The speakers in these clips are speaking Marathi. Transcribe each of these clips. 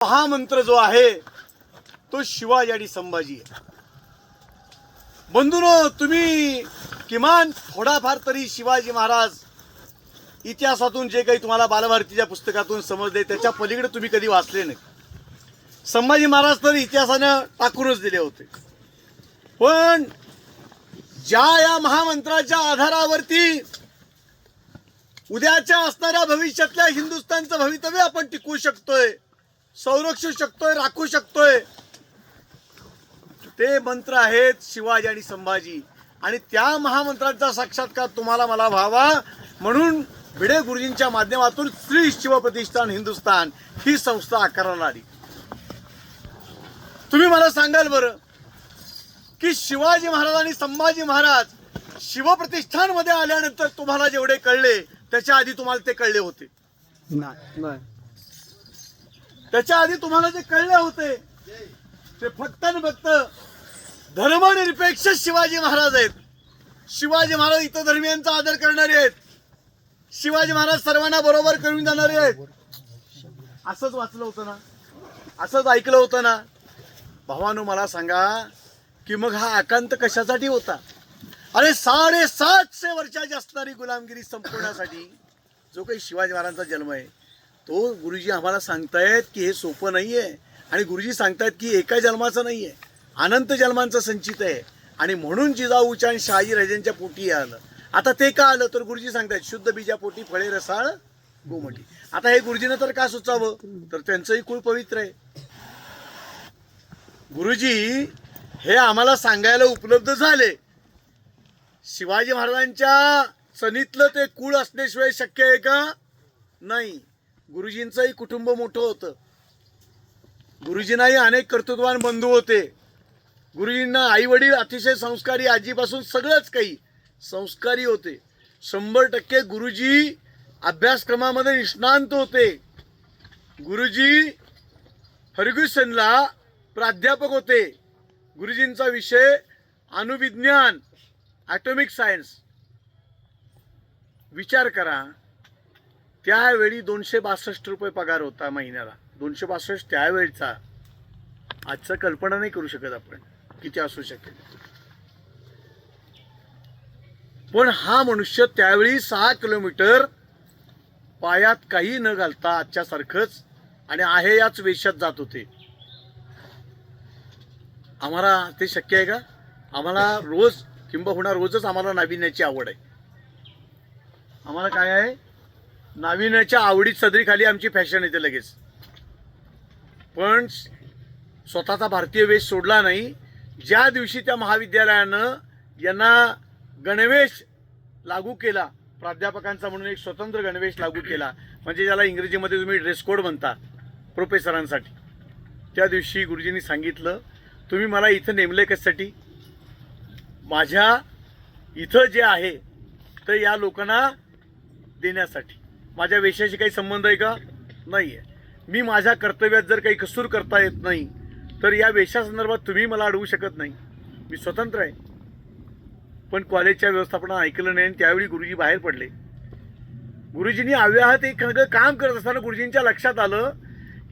महामंत्र जो आहे तो शिवाजी आणि संभाजी आहे. बंधूंनो, तुम्ही किमान थोडाफार तरी शिवाजी महाराज इतिहासातून जे काही तुम्हाला बालभारतीच्या पुस्तकातून समजले त्याच्या पलीकडे तुम्ही कधी वाचले नाही. संभाजी महाराज तर इतिहासानं टाकूनच दिले होते. पण ज्या या महामंत्राच्या आधारावरती उद्याच्या असणाऱ्या भविष्यातल्या हिंदुस्थानचं भवितव्य आपण टिकवू शकतोय, संरक्षू शकतोय, राखू शकतोय, ते मंत्र आहेत शिवाजी आणि संभाजी. आणि त्या महामंत्रांचा साक्षात्कार तुम्हाला मला व्हावा म्हणून भिडे गुरुजींच्या माध्यमातून श्री शिवप्रतिष्ठान हिंदुस्थान ही संस्था आकाराला आली. तुम्ही मला सांगाल बरं की शिवाजी महाराज आणि संभाजी महाराज शिवप्रतिष्ठान मध्ये आल्यानंतर तुम्हाला जेवढे कळले त्याच्या आधी तुम्हाला ते कळले होते? नाही. त्याच्या आधी तुम्हाला जे कळले होते ते फक्त आणि फक्त धर्मनिरपेक्ष शिवाजी महाराज आहेत. शिवाजी महाराज इतर धर्मियांचा आदर करणारे आहेत. शिवाजी महाराज सर्वांना बरोबर करून जाणारे आहेत. असंच वाचलं होतं ना, असंच ऐकलं होतं ना. भावानो, मला सांगा की मग हा आकांत कशासाठी होता? अरे 750 वर्षाची असणारी गुलामगिरी संपवण्यासाठी जो काही शिवाजी महाराजांचा जन्म आहे तो गुरुजी आम्हाला सांगतायत की हे सोपं नाहीये. आणि गुरुजी सांगतायत की एका जन्माचं नाहीये, अनंत जन्मांचं संचित आहे. आणि म्हणून जिजाऊच्या आणि शहाजी राजांच्या पोटी आलं. आता ते का आलं तर गुरुजी सांगतायत शुद्ध बीजा पोटी फळे रसाळ गोमटी. आता हे गुरुजीनं तर का सुचावं तर त्यांचंही कुळ पवित्र आहे. गुरुजी हे आम्हाला सांगायला उपलब्ध झाले. शिवाजी महाराजांच्या सनीतलं ते कुळ असल्याशिवाय शक्य आहे का? नाही. गुरुजींचंही कुटुंब मोठं होतं. गुरुजींनाही अनेक कर्तृत्ववान बंधू होते. गुरुजींना आई वडील अतिशय संस्कारी, आजीपासून सगळंच काही संस्कारी होते. 100% गुरुजी अभ्यासक्रमामध्ये निष्णांत होते. गुरुजी फर्ग्युसनला प्राध्यापक होते. गुरुजींचा विषय अणुविज्ञान, ॲटॉमिक सायन्स. विचार करा, त्यावेळी 262 रुपये पगार होता महिन्याला. 262 त्यावेळचा. आजचं कल्पना नाही करू शकत आपण किती असू शकेल. पण हा मनुष्य त्यावेळी 6 किलोमीटर पायात काही न घालता आजच्या सारखंच आणि आहे याच वेशात जात होते. आम्हाला ते शक्य आहे का? आम्हाला रोज किंबहुना रोजच आम्हाला नाविन्याची आवड आहे. आम्हाला काय आहे? नाविन्याच्या आवडीत सदरीखाली आमची फॅशन येते लगेच. पण स्वतःचा भारतीय वेश सोडला नाही. ज्या दिवशी त्या महाविद्यालयानं यांना गणवेश लागू केला, प्राध्यापकांचा म्हणून एक स्वतंत्र गणवेश लागू केला, म्हणजे ज्याला इंग्रजीमध्ये तुम्ही ड्रेस कोड म्हणता प्रोफेसरांसाठी, त्या दिवशी गुरुजींनी सांगितलं तुम्ही मला इथं नेमले कशासाठी? माझ्या इथं जे आहे तर या लोकांना देण्यासाठी. माझ्या वेशाशी काही संबंध आहे का? नाही आहे. मी माझ्या कर्तव्यात जर काही कसूर करता येत नाही तर या वेशासंदर्भात तुम्ही मला अडवू शकत नाही. मी स्वतंत्र आहे. पण कॉलेजच्या व्यवस्थापनानं ऐकलं नाही. त्यावेळी गुरुजी बाहेर पडले. गुरुजींनी अव्याहत एक काम करत असताना गुरुजींच्या लक्षात आलं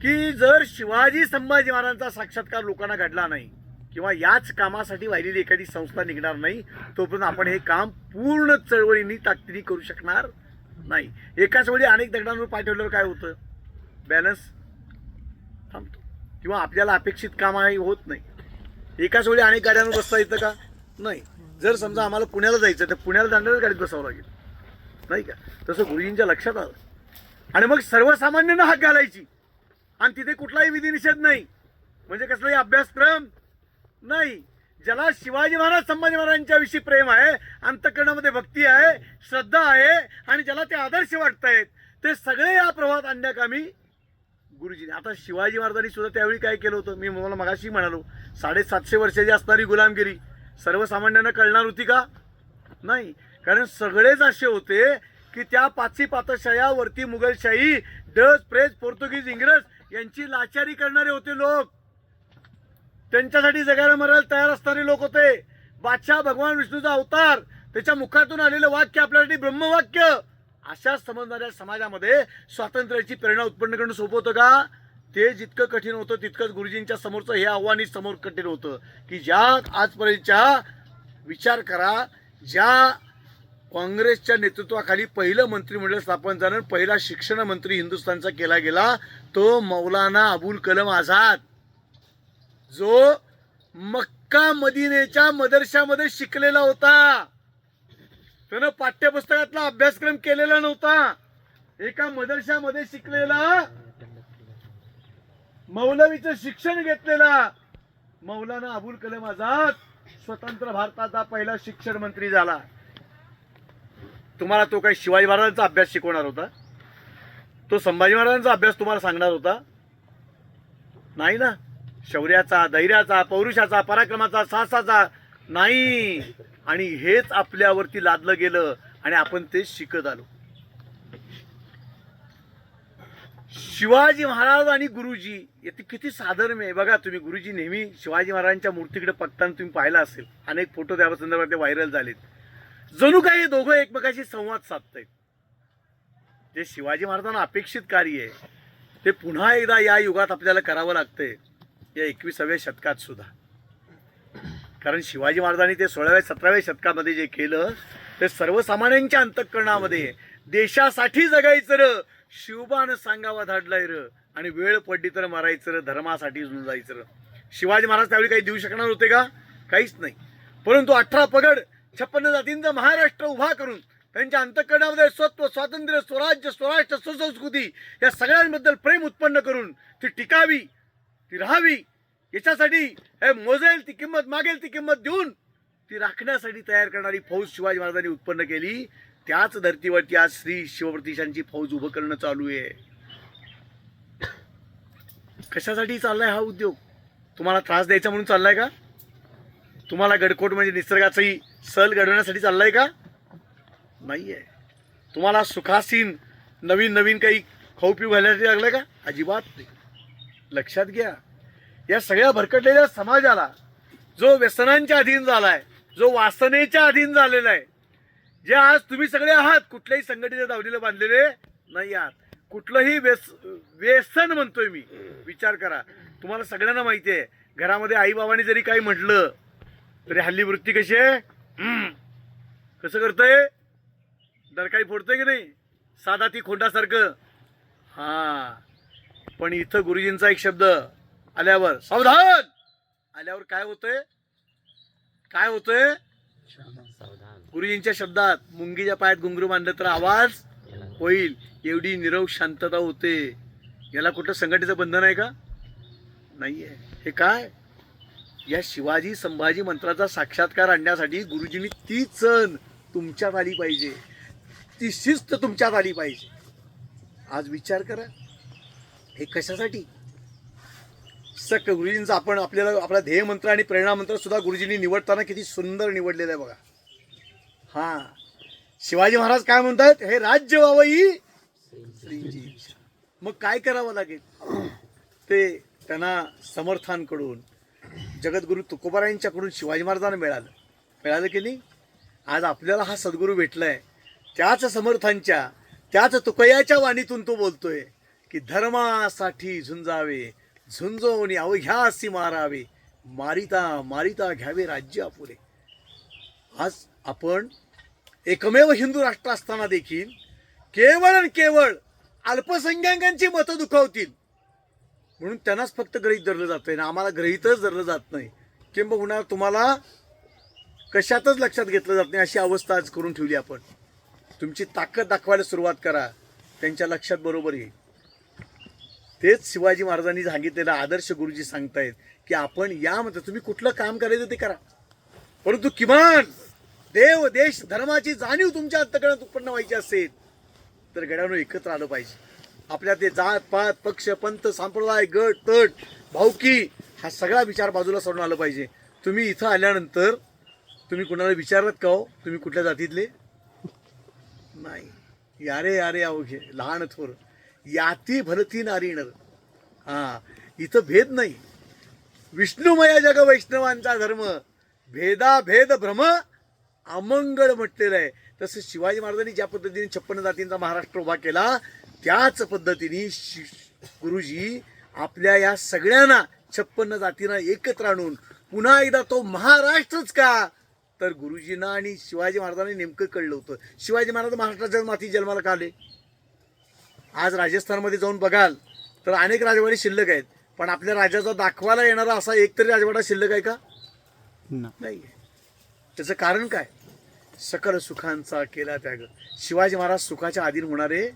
की जर शिवाजी संभाजी महाराजांचा साक्षात्कार लोकांना घडला नाही किंवा याच कामासाठी वाहिलेली एखादी संस्था निघणार नाही तोपर्यंत आपण हे काम पूर्ण चळवळीने ताकदीने करू शकणार नाही. एकाच वेळी अनेक दगडांवर पाय ठेवल्यावर काय होतं? बॅलन्स थांबतो किंवा आपल्याला अपेक्षित काम आहे होत नाही. एकाच वेळी अनेक गाड्यांवर बसता येतं का? नाही. जर समजा आम्हाला पुण्याला जायचं तर पुण्याला जाणाऱ्याच गाडीत बसावं लागेल, नाही का? तसं गुरुजींच्या लक्षात आलं. आणि मग सर्वसामान्यांना हाक घालायची आणि तिथे कुठलाही विधिनिषेध नाही, म्हणजे कसलाही अभ्यासक्रम नाही. ज्याला शिवाजी महाराज संभाजी महाराजांच्या विषयी प्रेम आहे, अंतःकरणामध्ये भक्ती आहे, श्रद्धा आहे आणि ज्याला ते आदर्श वाटतायत ते सगळे या प्रवाहात आणण्याकामी गुरुजीने. आता शिवाजी महाराजांनी सुद्धा त्यावेळी काय केलं होतं? मी मला मगाशी म्हणालो 750 वर्षाची असणारी गुलामगिरी सर्वसामान्यांना कळणार होती का? नाही. कारण सगळेच असे होते की त्या पाचही पातशाह्यावरती मुघलशाही, डच, फ्रेंच, पोर्तुगीज, इंग्रज यांची लाचारी करणारे होते लोक. त्यांच्यासाठी जगायला मरायला तयार असणारे लोक होते. बादशाह भगवान विष्णूचा अवतार, त्याच्या मुखातून आलेलं वाक्य आपल्यासाठी ब्रह्मवाक्य. अशा समजणाऱ्या समाजामध्ये स्वातंत्र्याची प्रेरणा उत्पन्न करणं सोपं होतं का? ते जितकं कठीण होतं तितकंच गुरुजींच्या समोरचं हे आव्हानही समोर कठीण होतं की ज्या आजपर्यंतच्या विचार करा, ज्या काँग्रेसच्या नेतृत्वाखाली पहिलं मंत्रिमंडळ स्थापन झालं, पहिला शिक्षण मंत्री हिंदुस्थानचा केला गेला तो मौलाना अबुल कलाम आझाद, जो मक्का मदिनेच्या मदरशामध्ये शिकलेला होता. त्यानं पाठ्यपुस्तकातला अभ्यासक्रम केलेला नव्हता. एका मदरशामध्ये शिकलेला, मौलवीचं शिक्षण घेतलेला मौलाना अबुल कलाम आझाद स्वतंत्र भारताचा पहिला शिक्षण मंत्री झाला. तुम्हाला तो काही शिवाजी महाराजांचा अभ्यास शिकवणार होता? तो संभाजी महाराजांचा अभ्यास तुम्हाला सांगणार होता? नाही ना. शौर्याचा, धैर्याचा, पौरुषाचा, पराक्रमाचा, साहसाचा नाही. आणि हेच आपल्यावरती लादलं गेलं आणि आपण ते शिकत आलो. शिवाजी महाराज आणि गुरुजी यात किती साधर्म्य आहे बघा तुम्ही. गुरुजी नेहमी शिवाजी महाराजांच्या मूर्तीकडे बघताना तुम्ही पाहिला असेल, अनेक फोटो त्या संदर्भात व्हायरल झालेत. जणू काही दोघं एकमेकाशी संवाद साधतायत. जे शिवाजी महाराजांना अपेक्षित कार्य आहे ते पुन्हा एकदा या युगात आपल्याला करावं लागतंय, या 21व्या शतकात सुद्धा. कारण शिवाजी महाराजांनी ते 16व्या 17व्या शतकामध्ये जे केलं ते सर्वसामान्यांच्या अंतःकरणामध्ये देशासाठी जगायचं र, शिवबान सांगावा धाडलाय र, आणि वेळ पडली तर मारायचं र, धर्मासाठी झुंजायचं र. शिवाजी महाराज त्यावेळी काही देऊ शकणार होते का? काहीच नाही. परंतु 18 पगड 56 जातींचा महाराष्ट्र उभा करून त्यांच्या अंतःकरणामध्ये स्वत्व, स्वातंत्र्य, स्वराज्य, स्वराष्ट्र, सुसंस्कृती या सगळ्यांबद्दल प्रेम उत्पन्न करून ती टिकावी, ती राहावी, याच्यासाठी हे मोजेल ती किंमत, मागेल ती किंमत देऊन ती राखण्यासाठी तयार करणारी फौज शिवाजी महाराजांनी उत्पन्न केली. त्याच धर्तीवरती आज श्री शिवप्रतिशांची फौज उभं करणं चालू आहे. कशासाठी चाललाय हा उद्योग? तुम्हाला त्रास द्यायचा म्हणून चाललाय का? तुम्हाला गडकोट म्हणजे निसर्गाचाही सल घडवण्यासाठी चाललाय का? नाहीये. तुम्हाला सुखासीन नवीन नवीन काही खाऊ पिऊ घालण्यासाठी लागलाय का? अजिबात नाही. लक्षात घ्या, या सगळ्या भरकटलेल्या समाजाला जो व्यसनांच्या अधीन झालाय, जो वासनेच्या अधीन झालेला आहे, जे आज तुम्ही सगळे आहात, कुठल्याही संघटनेच्या दावणीला बांधलेले नाही आहात. कुठलंही व्यसन म्हणतोय मी, विचार करा. तुम्हाला सगळ्यांना माहिती आहे, घरामध्ये आई बाबांनी जरी काही म्हटलं तरी हल्ली वृत्ती कशी आहे? कसं करतंय? डरकाई फोडतंय की नाही? साधा ती खोंडासारखं. हा, पण इथं गुरुजींचा एक शब्द आल्यावर, सावधान आल्यावर काय होतंय? काय होतंय? गुरुजींच्या शब्दात मुंगीच्या पायात घुंगरू बांधलं तर आवाज होईल, एवढी निरव शांतता होते. याला कुठलं संघटनेचं बंधन आहे का? नाहीये. हे काय? या शिवाजी संभाजी मंत्राचा साक्षात्कार आणण्यासाठी गुरुजींनी ती चण तुमच्यात आली पाहिजे, ती शिस्त तुमच्यात आली पाहिजे. आज विचार करा, हे कशासाठी? सक गुरुजींचा आपण आपल्याला आपला ध्येय मंत्र आणि प्रेरणा मंत्र सुद्धा गुरुजींनी निवडताना किती सुंदर निवडलेलं आहे बघा. हा, शिवाजी महाराज काय म्हणतात? हे राज्य व्हावं ही श्रींची इच्छा. मग काय करावं लागेल? ते त्यांना समर्थांकडून, जगद्गुरु तुकोबारायांच्याकडून शिवाजी महाराजांना मिळालं की नाही? आज आपल्याला हा सद्गुरू भेटलाय. त्याच समर्थांच्या, त्याच तुकयाच्या वाणीतून तो बोलतोय की धर्मासाठी झुंजावे, झुंजवणी अवघ्यासी मारावे, मारिता मारिता घ्यावे राज्य आपुले. आज आपण एकमेव हिंदू राष्ट्र असताना देखील केवळ आणि केवळ अल्पसंख्याकांची मतं दुखावतील म्हणून त्यांनाच फक्त गृहीत धरलं जातंय ना, आम्हाला गृहीतच धरलं जात नाही. किंबहुना तुम्हाला कशातच लक्षात घेतलं जात नाही, अशी अवस्था आज करून ठेवली आपण. तुमची ताकद दाखवायला सुरुवात करा, त्यांच्या लक्षात बरोबर येईल. तेच शिवाजी महाराजांनी सांगितलेला आदर्श गुरुजी सांगतायत की आपण यामध्ये तुम्ही कुठलं काम करायचं ते करा, परंतु किमान देव देश धर्माची जाणीव तुमच्या अंतःकरणात उत्पन्न व्हायची असेल तर गड्यानो एकत्र आलं पाहिजे. आपल्या ते जात पात पक्ष पंथ संप्रदाय गट तट भावकी हा सगळा विचार बाजूला सोडून आलं पाहिजे. तुम्ही इथं आल्यानंतर तुम्ही कुणाला विचारत का हो तुम्ही कुठल्या जातीतले? नाही. यारे यारे अवघे लहान थोर याती भरती नारी नर. हा, इथं भेद नाही. विष्णुमय जग वैष्णवांचा धर्म, भेदा भेद भ्रम अमंगळ म्हटलेलं आहे. तसं शिवाजी महाराजांनी ज्या पद्धतीने 56 जातींचा महाराष्ट्र उभा केला त्याच पद्धतीने गुरुजी आपल्या या सगळ्यांना 56 जातींना एकत्र आणून पुन्हा एकदा तो महाराष्ट्रच का, तर गुरुजींना आणि शिवाजी महाराजांनी नेमकं कळलं होतं. शिवाजी महाराज महाराष्ट्राच्या माती जन्माला का आले? आज राजस्थानमध्ये जाऊन बघाल तर अनेक राजवाडे शिल्लक आहेत, पण आपल्या राज्याचा दाखवायला येणारा असा एकतरी राजवाडा शिल्लक आहे का? नाही. त्याचं कारण काय? सकल सुखांचा केला त्याग. शिवाजी महाराज सुखाच्या अधीन होणारे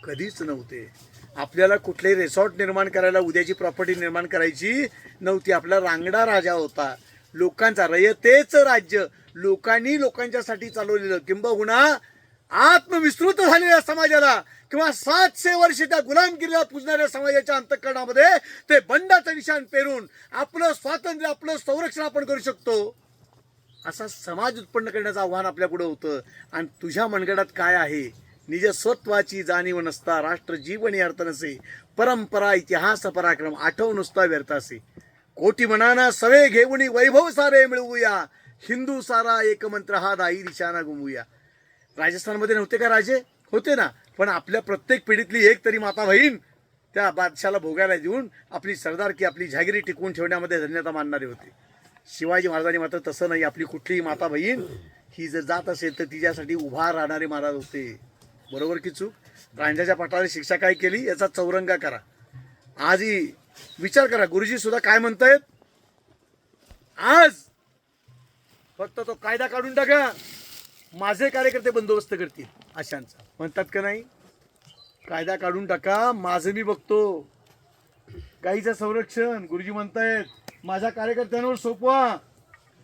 कधीच नव्हते. आपल्याला कुठलेही रिसॉर्ट निर्माण करायला, उद्याची प्रॉपर्टी निर्माण करायची नव्हती. आपला रांगडा राजा होता, लोकांचा रयतेचं राज्य लोकांनी लोकांच्यासाठी चालवलेलं, किंबहुना आत्मविस्मृत झालेल्या समाजाला किंवा 700 वर्ष त्या गुलामगिरीला पूजणाऱ्या समाजाच्या अंतःकरणामध्ये ते बंडाचं निशाण पेरून आपलं स्वातंत्र्य, आपलं संरक्षण आपण करू शकतो असा समाज उत्पन्न करण्याचं आव्हान आपल्या पुढे होतं. आणि तुझ्या मनगडात काय आहे? निजस्वत्वाची जाणीव नसता राष्ट्र जीवनी अर्थ नसे, परंपरा इतिहास पराक्रम आठव नुसता व्यर्थ असे. कोटी मनाना सवे घेऊनी वैभव सारे मिळवूया, हिंदू सारा एकमंत्र हा दाई दिशाना गुमूया. राजस्थानमध्ये नव्हते का राजे? होते ना, पण आपल्या प्रत्येक पिढीतली एक तरी माता बहीण त्या बादशाला भोगायला देऊन आपली सरदारकी, आपली जहागिरी टिकवून ठेवण्यामध्ये धन्यता मानणारे होते. शिवाजी महाराजांनी मात्र तसं नाही. आपली कुठलीही माता बहीण ही जर जात असेल तर तिच्यासाठी उभा राहणारे महाराज होते. बरोबर की चूक? रांझ्याच्या पाटाला शिक्षा काय केली याचा चौरंगा करा. आजही विचार करा, गुरुजी सुद्धा काय म्हणतायत? आज फक्त तो कायदा काढून टाका, माझे कार्यकर्ते बंदोबस्त करतील अशांचा म्हणतात का नाही? कायदा काढून टाका, माझं मी बघतो. गाईचं संरक्षण गुरुजी म्हणतायत माझ्या कार्यकर्त्यांवर सोपवा,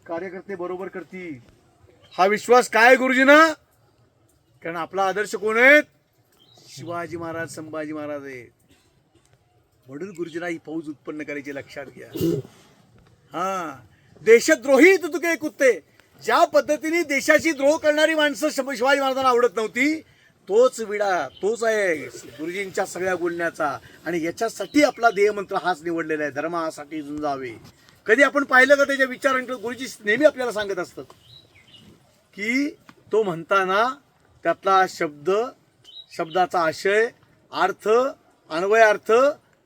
कार्यकर्ते बरोबर करतील. हा विश्वास काय गुरुजींना? कारण आपला आदर्श कोण आहेत? शिवाजी महाराज, संभाजी महाराज आहेत. म्हणून गुरुजींना ही फौज उत्पन्न करायची, लक्षात घ्या. हा, देशद्रोही तुके कुत्ते. ज्या पद्धतीने देशाची द्रोह करणारी माणसं शिवाजी महाराजांना आवडत नव्हती, तोच विडा, तोच आहे गुरुजींच्या सगळ्या बोलण्याचा. आणि याच्यासाठी आपला ध्येयमंत्र हाच निवडलेला आहे, धर्मासाठी झुंजावे. कधी आपण पाहिलं का त्याच्या विचारांकडे? गुरुजी नेहमी आपल्याला सांगत असतात की तो म्हणताना त्यातला शब्द, शब्दाचा आशय, अर्थ, अन्वयार्थ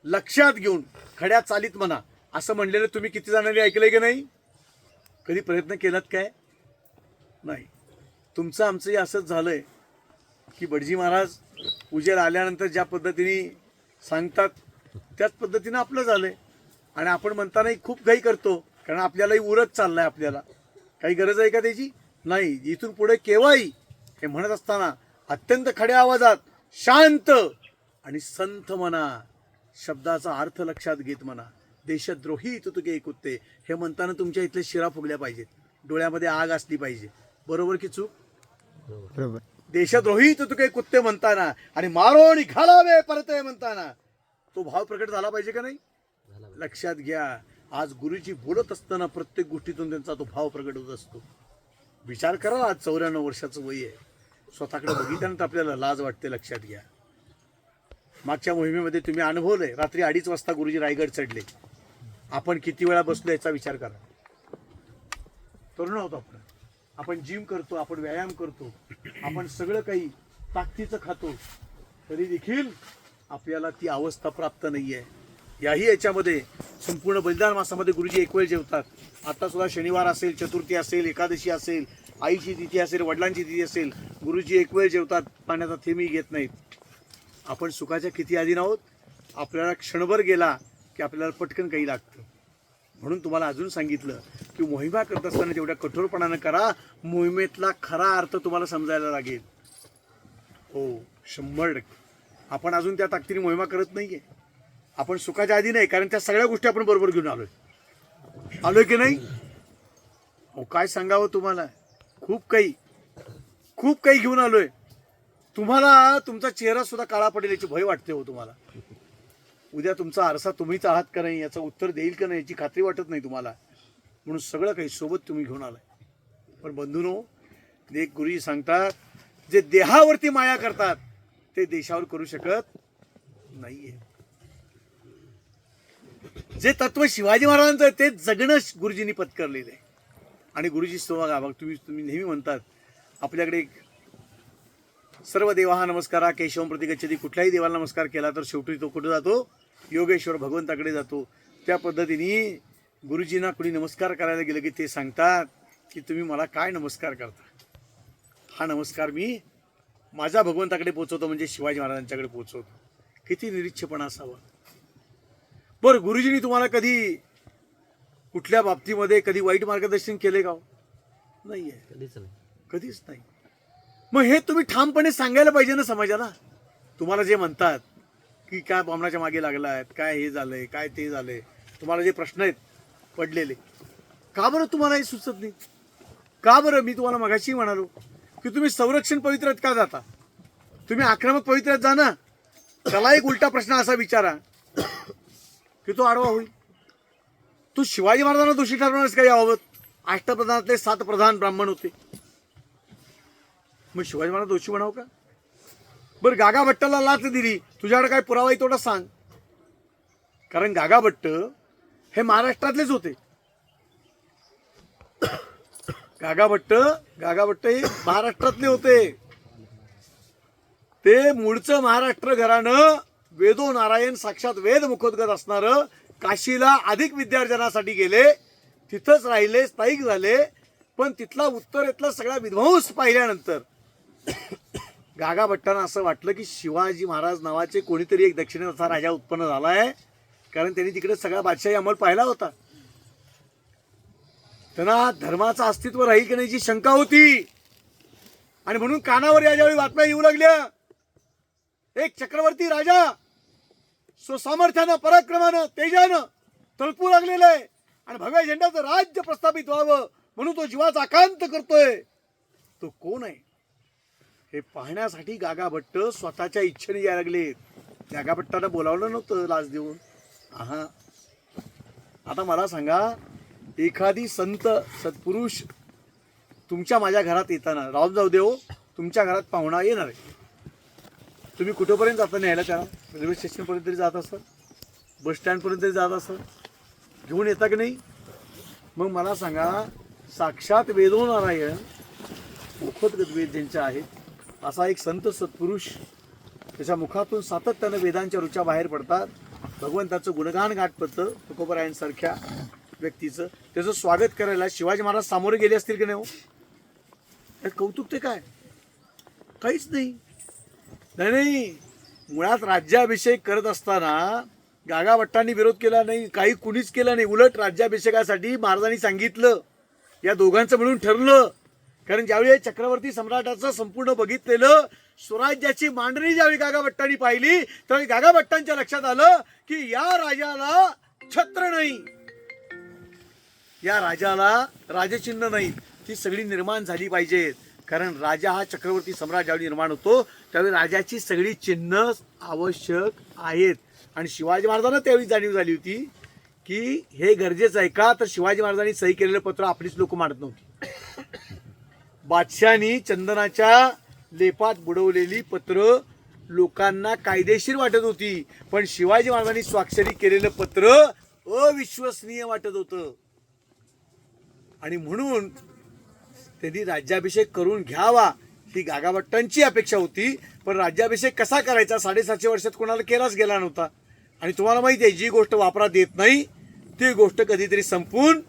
लक्षात घेऊन खड्या चालीत म्हणा असं म्हणलेलं तुम्ही किती जणांनी ऐकलंय की नाही? कधी प्रयत्न केलात काय? नाही. तुमचं आमचंही असंच झालंय की बडजी महाराज पूजेला आल्यानंतर ज्या पद्धतीने सांगतात त्याच पद्धतीनं आपलं झालंय. आणि आपण म्हणतानाही खूप काही करतो, कारण आपल्यालाही उरत चाललाय. आपल्याला काही गरज आहे का त्याची? नाही. इथून पुढे केव्हाही हे म्हणत असताना अत्यंत खड्या आवाजात, शांत आणि संथ म्हणा, शब्दाचा अर्थ लक्षात घेत म्हणा. देशद्रोही तुके कुत्ते हे म्हणताना तुमच्या इथले शिरा फुगल्या पाहिजेत, डोळ्यामध्ये आग असली पाहिजे. बरोबर की चूक? बरोबर. देशद्रोही तुके कुत्ते म्हणताना आणि मारो आणि घालावे परते म्हणताना तो भाव प्रकट झाला पाहिजे का नाही? लक्षात घ्या. आज गुरुजी बोलत असताना प्रत्येक गोष्टीतून त्यांचा तो भाव प्रकट होत असतो. विचार करा, आज 94 वर्षाचं वय आहे. स्वतःकडे बघितल्यानंतर आपल्याला लाज वाटते. लक्षात घ्या. मागच्या मोहिमेमध्ये तुम्ही अनुभवलंय, रात्री 2:30 वाजता गुरुजी रायगड चढले. आपण किती वेळा बसलो याचा विचार करा. तरुण आहोत आपण. आपण जिम करतो, आपण व्यायाम करतो, आपण सगळं काही ताकदीचं खातो, तरी देखील आपल्याला ती अवस्था प्राप्त नाही आहे. याच्यामध्ये संपूर्ण बलिदान मासामध्ये गुरुजी एक वेळ जेवतात. आता सुद्धा शनिवार असेल, चतुर्थी असेल, एकादशी असेल, आईची तिथी असेल, वडिलांची तिथी असेल, गुरुजी एक वेळ जेवतात, पाण्याचा थेंबही घेत नाहीत. आपण सुखाच्या किती अधीन आहोत? आपल्याला क्षणभर गेला की आपल्याला पटकन काही लागतं. म्हणून तुम्हाला अजून सांगितलं की मोहिमा करत असताना तेवढ्या कठोरपणानं करा, मोहिमेतला खरा अर्थ तुम्हाला समजायला लागेल. हो, 100%. आपण अजून त्या ताकदीने मोहिमा करत नाहीये. आपण सुखाच्या आधी नाही, कारण त्या सगळ्या गोष्टी आपण बरोबर घेऊन आलोय की नाही? हो, काय सांगावं तुम्हाला, खूप काही घेऊन आलोय. तुम्हाला तुमचा चेहरा सुद्धा काळा पडेल याची भय वाटते हो तुम्हाला. उद्या तुमचा आरसा तुम्हीच आहात का नाही, याचं उत्तर देईल का नाही याची खात्री वाटत नाही तुम्हाला. म्हणून सगळं काही सोबत तुम्ही घेऊन आलाय. पण बंधूंनो, एक गुरुजी सांगतात, जे देहावरती माया करतात ते देशावर करू शकत नाहीये. जे तत्व शिवाजी महाराजांचं आहे ते जगणं गुरुजींनी पत्करलेलं आहे. आणि गुरुजी तुम्ही नेहमी म्हणतात, आपल्याकडे सर्व देवा नमस्कारा केशवम प्रति गच्छति. कुठल्याही देवाला नमस्कार केला तर शेवटी तो कुठे जातो? योगेश्वर भगवंताकडे जातो. त्या पद्धतीने गुरुजींना कुणी नमस्कार करायला गेलं की ते सांगतात की तुम्ही मला काय नमस्कार करता. हा नमस्कार मी माझ्या भगवंताकडे पोचवतो, म्हणजे शिवाजी महाराजांच्याकडे पोचवतो. किती निरीच्छपणा असावा. बरं, गुरुजींनी तुम्हाला कधी कुठल्या बाबतीमध्ये कधी वाईट मार्गदर्शन केले का? नाही आहे, कधीच नाही. कधीच नाही. मग हे तुम्ही ठामपणे सांगायला पाहिजे ना समाजाला. तुम्हाला जे म्हणतात की काय बामणाच्या मागे लागला आहेत, काय हे झालंय, काय ते झालंय, तुम्हाला जे प्रश्न आहेत पडलेले, का बरं तुम्हाला हे सुचत नाही? का बरं? मी तुम्हाला मगाशी म्हणालो की तुम्ही संरक्षण पवित्र्यात का जाता? तुम्ही आक्रमक पवित्र्यात जा ना. त्याला एक उलटा प्रश्न असा विचारा की तो आडवा होईल. तू शिवाजी महाराजांना दोषी ठरवणारच का याबाबत? अष्टप्रधानातले 7 प्रधान ब्राह्मण होते, मग शिवाजी महाराज दोषी म्हणाव का? बरं, गागा भट्टाला लाच दिली, तुझ्याकडे काय पुरावा आहे तेवढा सांग. कारण गागा भट्ट हे महाराष्ट्रातलेच होते. गागा भट्ट हे महाराष्ट्रातले होते. ते मूळचं महाराष्ट्र घराणं वेदो नारायण साक्षात वेद मुखोद्गत असणारं काशीला अधिक विद्यार्जनासाठी गेले, तिथंच राहिले, स्थायिक झाले. पण तिथला उत्तरेतला सगळा विध्वंस पाहिल्यानंतर गागा भट्टांना असं वाटलं की शिवाजी महाराज नावाचे कोणीतरी एक दक्षिणेचा राजा उत्पन्न झालाय, कारण त्यांनी तिकडे सगळा बादशाही अंमल पाहिला होता. त्यांना धर्माचं अस्तित्व राहील की नाहीची शंका होती. आणि म्हणून कानावर या ज्यावेळी बातम्या येऊ लागल्या, एक चक्रवर्ती राजा स्वसामर्थ्यानं, पराक्रमानं, तेजानं तळपू लागलेला आहे आणि भगव्या झेंड्याचं राज्य प्रस्थापित व्हावं म्हणून तो जीवाचा आकांत करतोय. तो कोण आहे हे पाहण्यासाठी गागा भट्ट स्वतःच्या इच्छेने यायला लागले. गागा भट्टांना बोलावलं नव्हतं लाच देऊन. आता मला सांगा, एखादी संत सत्पुरुष तुमच्या माझ्या घरात येताना, राम जाऊ देव तुमच्या घरात पाहुणा येणार आहे, तुम्ही कुठंपर्यंत जाता न्यायला? त्याला रेल्वे स्टेशनपर्यंत तरी जात असं, बस स्टँडपर्यंत तरी जात असं, घेऊन येता की नाही? मग मला सांगा, साक्षात वेदो नारायण मुखोद्गत वेद ज्यांच्या आहेत असा एक संत सत्पुरुष, त्याच्या मुखातून सातत्यानं वेदांच्या रुचा बाहेर पडतात, भगवंताचं गुणगान गाठपतं तुकोबरायांसारख्या व्यक्तीचं, त्याचं स्वागत करायला शिवाजी महाराज सामोरे गेले असतील की नाही? हो, यात कौतुक ते काय? काहीच नाही. नाही, मुळात राज्याभिषेक करत असताना गागा भट्टांनी विरोध केला नाही, काही कुणीच केला नाही. उलट राज्याभिषेकासाठी महाराजांनी सांगितलं, या दोघांचं मिळून ठरलं. कारण ज्यावेळी चक्रवर्ती सम्राटाचं संपूर्ण बघितलेलं स्वराज्याची मांडणी ज्यावेळी गागा भट्टांनी पाहिली, त्यावेळी गागा भट्टांच्या लक्षात आलं की या राजाला छत्र नाही, या राजाला राजचिन्ह नाही, ती सगळी निर्माण झाली पाहिजेत. कारण राजा हा चक्रवर्ती सम्राट ज्यावेळी निर्माण होतो त्यावेळी राजाची सगळी चिन्ह आवश्यक आहेत. आणि शिवाजी महाराजांना त्यावेळी जाणीव झाली होती की हे गरजेचं आहे. का तर शिवाजी महाराजांनी सही केलेलं पत्र आपलीच लोक मानत नव्हती. बादशाहानी चंदनाच्या लेपात बुडवलेली पत्र लोकांना कायदेशीर वाटत होती, पण शिवाजी महाराजांनी स्वाक्षरी केलेलं पत्र अविश्वसनीय वाटत होतं. आणि म्हणून त्यांनी राज्याभिषेक करून घ्यावा ही गागा भट्टांची अपेक्षा होती. पण राज्याभिषेक कसा करायचा 750 वर्षात कोणाला केलाच गेला नव्हता. आणि तुम्हाला माहिती आहे, जी गोष्ट वापरात येत नाही ती गोष्ट कधीतरी संपून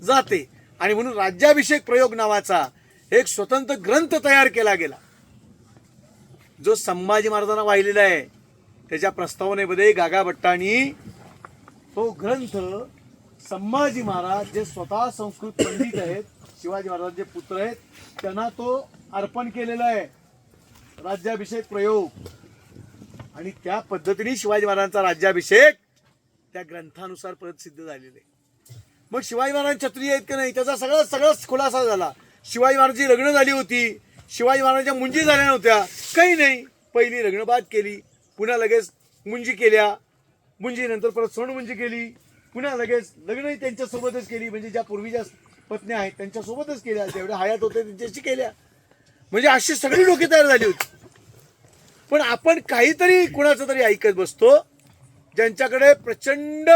जाते. आणि म्हणून राज्याभिषेक प्रयोग नावाचा एक स्वतंत्र ग्रंथ तयार केला गेला, जो संभाजी महाराजांना वाहिलेला आहे. त्याच्या प्रस्तावनेमध्ये गागा भट्टांनी तो ग्रंथ संभाजी महाराज जे स्वतः संस्कृत पंडित आहेत, शिवाजी महाराजांचे पुत्र आहेत, त्यांना तो अर्पण केलेला आहे, राज्याभिषेक प्रयोग. आणि त्या पद्धतीने शिवाजी महाराजांचा राज्याभिषेक त्या ग्रंथानुसार प्रसिद्ध झालेला आहे. मग शिवाजी महाराज क्षत्रिय आहेत की नाही त्याचा सगळाच खुलासा झाला. शिवाजी महाराजांची लग्न झाली होती, शिवाजी महाराजांच्या मुंजी झाल्या नव्हत्या, काही नाही. पहिली लग्नबाद केली, पुन्हा लगेच मुंजी केल्या, मुंजीनंतर परत सोंडमुंजी केली, पुन्हा लगेच लग्नही त्यांच्यासोबतच केली. म्हणजे ज्या पूर्वीच्या पत्न्या आहेत त्यांच्यासोबतच केल्या, जेवढ्या हयात होते त्यांच्याशी केल्या. म्हणजे अशी सगळी लोके तयार झाली होती. पण आपण काहीतरी कुणाचं तरी ऐकत बसतो, ज्यांच्याकडे प्रचंड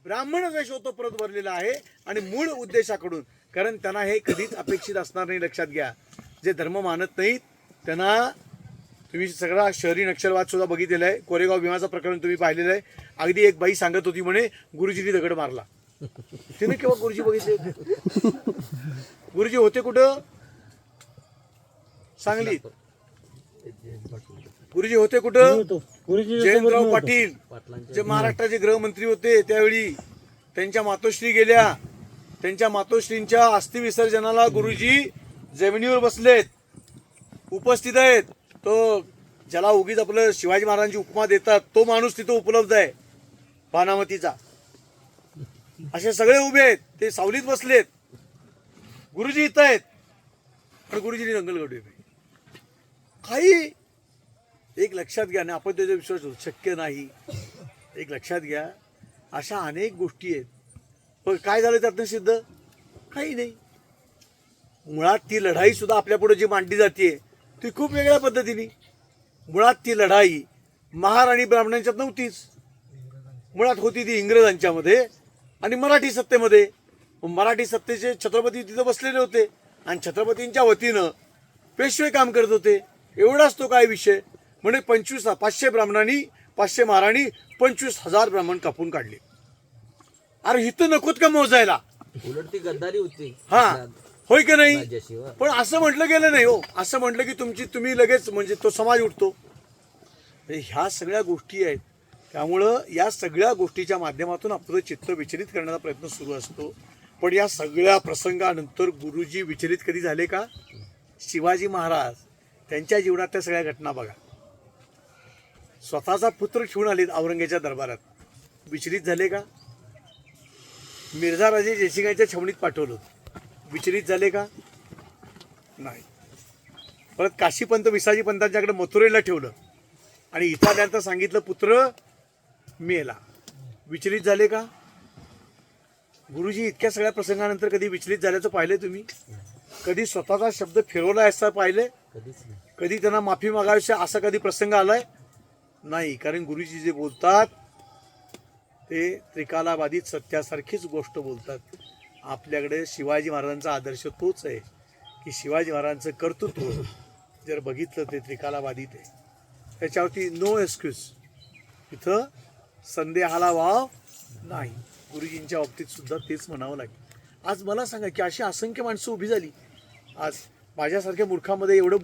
ब्राह्मण द्वेष होतो परत भरलेला आहे आणि मूळ उद्देशाकडून. कारण त्यांना हे कधीच अपेक्षित असणार नाही. लक्षात घ्या, जे धर्म मानत नाहीत त्यांना तुम्ही सगळा शहरी नक्षलवाद सुद्धा बघितलेला आहे. कोरेगाव भीमाचं प्रकरण तुम्ही पाहिलेलं आहे. अगदी एक बाई सांगत होती म्हणे गुरुजींनी दगड मारला. तिने केव्हा गुरुजी बघितले? गुरुजी होते कुठं? सांगलीत. गुरुजी होते कुठं? जयंतराव पाटील जे महाराष्ट्राचे गृहमंत्री होते त्यावेळी त्यांच्या मातोश्री गेल्या. त्यांच्या मातोश्रींच्या अस्थि विसर्जनाला गुरुजी जमिनीवर बसलेत, उपस्थित आहेत. तो ज्याला उगीच आपलं शिवाजी महाराजांची उपमा देतात तो माणूस तिथं उपलब्ध आहे, बानामतीचा. असे सगळे उभे आहेत, ते सावलीत बसलेत. गुरुजी इथं आहेत आणि गुरुजींनी दंगल घडवली. काही एक लक्षात घ्या ना, आपण त्याचा विश्वास शक्य नाही. एक लक्षात घ्या, अशा अनेक गोष्टी आहेत. पण काय झालं त्यातनं सिद्ध? काही नाही. मुळात ती लढाई सुद्धा आपल्या पुढे जी मांडली जाते ती खूप वेगळ्या पद्धतीने. मुळात ती लढाई महाराणी ब्राह्मणांच्यात नव्हतीच. मुळात होती ती इंग्रजांच्यामध्ये आणि मराठी सत्तेमध्ये. मराठी सत्तेचे छत्रपती तिथं बसलेले होते आणि छत्रपतींच्या वतीनं पेशवे काम करत होते. एवढाच तो काय विषय. म्हणजे 500 ब्राह्मणांनी 500 महाराणी 25,000 ब्राह्मण कापून काढले. अरे इथं नकोत का मोजायला? उलट ती गद्दारी होती. हा, होय की नाही? माझ्याशिवाय. पण असं म्हटलं गेलं नाही हो. असं म्हटलं की तुम्ही लगेच म्हणजे तो समाज उठतो. ह्या सगळ्या गोष्टी आहेत. त्यामुळं या सगळ्या गोष्टीच्या माध्यमातून आपलं चित्त विचलित करण्याचा प्रयत्न सुरू असतो. पण या सगळ्या प्रसंगानंतर गुरुजी विचलित कधी झाले का? शिवाजी महाराज त्यांच्या जीवनात त्या सगळ्या घटना बघा. स्वतःचा पुत्र ठेवून आले औरंगजेबाच्या दरबारात, विचलित झाले का? मिर्झा राजे जयसिंगाच्या छावणीत पाठवलं, विचलित झाले का? नाही. परत काशीपंत विसाजी पंतांच्याकडे मथुरेला ठेवलं आणि इथं आल्यानंतर सांगितलं पुत्र मेला, विचलित झाले का? गुरुजी इतक्या सगळ्या प्रसंगानंतर कधी विचलित झाल्याचं पाहिलंय तुम्ही? कधी स्वतःचा शब्द फिरवला असं पाहिलंय? कधीच नाही. कधी त्यांना माफी मागावी असा कधी प्रसंग आलाय? नाही. कारण गुरुजी जे बोलतात ते त्रिकालाबाधित सत्यासारखीच गोष्ट बोलतात. आपल्याकडे शिवाजी महाराजांचा आदर्श तोच आहे की शिवाजी महाराजांचं कर्तृत्व जर बघितलं ते त्रिकालाबाधित आहे. त्याच्यावरती नो एक्सक्यूज. इथं संदेहाला वाव नाही. गुरुजींच्या बाबतीत सुद्धा तेच म्हणावं लागेल. आज मला सांगा की अशी असंख्य माणसं उभी झाली. आज माझ्यासारख्या मूर्खामध्ये एवढं